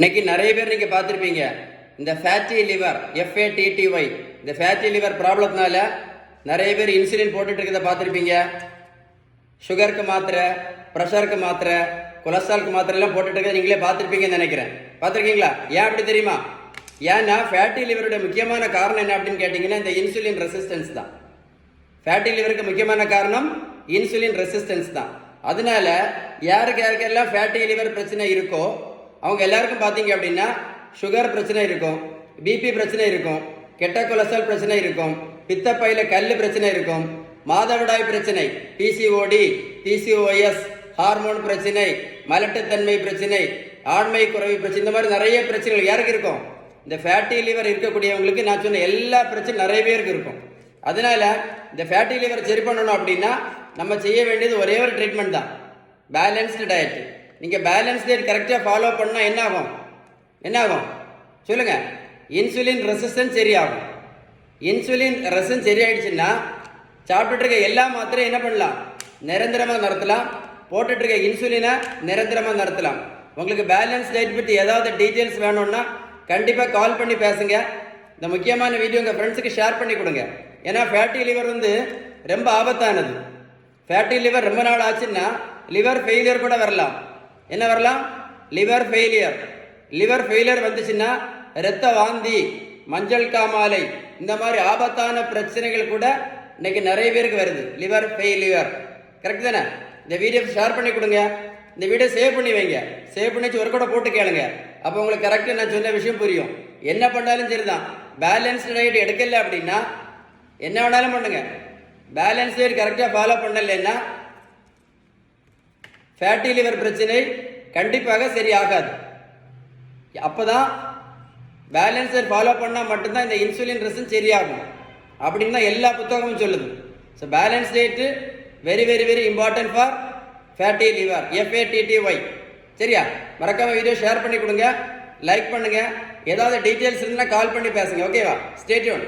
இன்னைக்கு நிறைய பேர் நீங்க பார்த்துருப்பீங்க இந்த ஃபேட்டி லிவர் FATTY இந்த ஃபேட்டி லிவர் ப்ராப்ளத்தினால நிறைய பேர் இன்சுலின் போட்டுட்டு இருக்கிறத பார்த்துருப்பீங்க. சுகருக்கு மாத்திரை, ப்ரெஷருக்கு மாத்திரை, கொலஸ்ட்ராலுக்கு மாத்திரை எல்லாம் போட்டுட்டு இருக்கிறத நீங்களே பார்த்துருப்பீங்கன்னு நினைக்கிறேன். பார்த்துருக்கீங்களா? ஏன் அப்படி தெரியுமா? ஏன்னா ஃபேட்டி லிவருடைய முக்கியமான காரணம் என்ன அப்படின்னு கேட்டிங்கன்னா இந்த இன்சுலின் ரெசிஸ்டன்ஸ் தான். ஃபேட்டி லிவருக்கு முக்கியமான காரணம் இன்சுலின் ரெசிஸ்டன்ஸ் தான். அதனால யாருக்கெல்லாம் ஃபேட்டி லிவர் பிரச்சனை இருக்கோ அவங்க எல்லாருக்கும் பார்த்தீங்க அப்படின்னா சுகர் பிரச்சனை இருக்கும், பிபி பிரச்சனை இருக்கும், கெட்ட கொலஸ்ட்ரால் பிரச்சனை இருக்கும், பித்தப்பையில கல் பிரச்சனை இருக்கும், மாதவிடாய் பிரச்சனை, PCOD, PCOS, ஹார்மோன் பிரச்சனை, மலட்டுத்தன்மை பிரச்சனை, ஆண்மை குறைவு பிரச்சனை, இந்த மாதிரி நிறைய பிரச்சனைகள் யாருக்கு இருக்கும்? இந்த ஃபேட்டி லிவர் இருக்கக்கூடியவங்களுக்கு நான் சொன்ன எல்லா பிரச்சனையும் நிறைய பேருக்கு இருக்கும். அதனால இந்த ஃபேட்டி லிவர் சரி பண்ணணும் அப்படின்னா நம்ம செய்ய வேண்டியது ஒரே ஒரு ட்ரீட்மெண்ட் தான், பேலன்ஸ்டு டயட். நீங்கள் பேலன்ஸ் டயட் கரெக்டாக ஃபாலோ பண்ணால் என்ன ஆகும் சொல்லுங்க? இன்சுலின் ரெசிஸ்டன்ஸ் சரியாகும். இன்சுலின் ரெசிஸ்டன்ஸ் சரியாயிடுச்சுன்னா சாப்பிட்டுட்டு இருக்க எல்லா மாத்திரையும் என்ன பண்ணலாம்? நிரந்தரமாக நடத்தலாம். போட்டுட்டு இருக்க இன்சுலினை நிரந்தரமாக நடத்தலாம். உங்களுக்கு பேலன்ஸ் டயட் பற்றி ஏதாவது டீட்டெயில்ஸ் வேணும்னா கண்டிப்பாக கால் பண்ணி பேசுங்க. இந்த முக்கியமான வீடியோ உங்கள் ஃப்ரெண்ட்ஸுக்கு ஷேர் பண்ணி கொடுங்க. ஏன்னா ஃபேட்டி லிவர் ரொம்ப ஆபத்தானது. ஃபேட்டி லிவர் ரொம்ப நாள் ஆச்சுன்னா லிவர் ஃபெயிலியர் கூட வரலாம். என்ன வரலாம்? Liver failure. லிவர் ஃபெயிலியர் வந்துச்சுன்னா இரத்த வாந்தி, மஞ்சள் காமாலை, இந்த மாதிரி ஆபத்தான பிரச்சனைகள் கூட இன்னைக்கு நிறைய பேருக்கு வருது. Liver failure. கரெக்ட் தானே? இந்த வீடியோ ஷேர் பண்ணி கொடுங்க. இந்த வீடியோ சேவ் பண்ணி வைங்க. சேவ் பண்ணி ஒரு கூட போட்டு கேளுங்க. அப்போ உங்களுக்கு கரெக்டாக நான் சொன்ன விஷயம் புரியும். என்ன பண்ணாலும் சரிதான், பேலன்ஸ்டு டயட் எடுக்கல அப்படின்னா என்ன வேணாலும் பண்ணுங்க. பேலன்ஸ் டயட் கரெக்டாக ஃபாலோ பண்ணலைன்னா ஃபேட்டி லிவர் பிரச்சனை கண்டிப்பாக சரியாகாது. அப்போதான் பேலன்ஸ் டயட் ஃபாலோ பண்ணால் மட்டும்தான் இந்த இன்சுலின் ரெசிஸ்டன்ஸ் சரியாகும் அப்படின்னு தான் எல்லா புத்தகமும் சொல்லுது. So balance diet very very very important for fatty liver FATTY. சரியா? மறக்காம வீடியோ ஷேர் பண்ணி கொடுங்க, லைக் பண்ணுங்க. ஏதாவது டீட்டெயில்ஸ் இருந்தால் கால் பண்ணி பேசுங்க. ஓகேவா? Stay tune.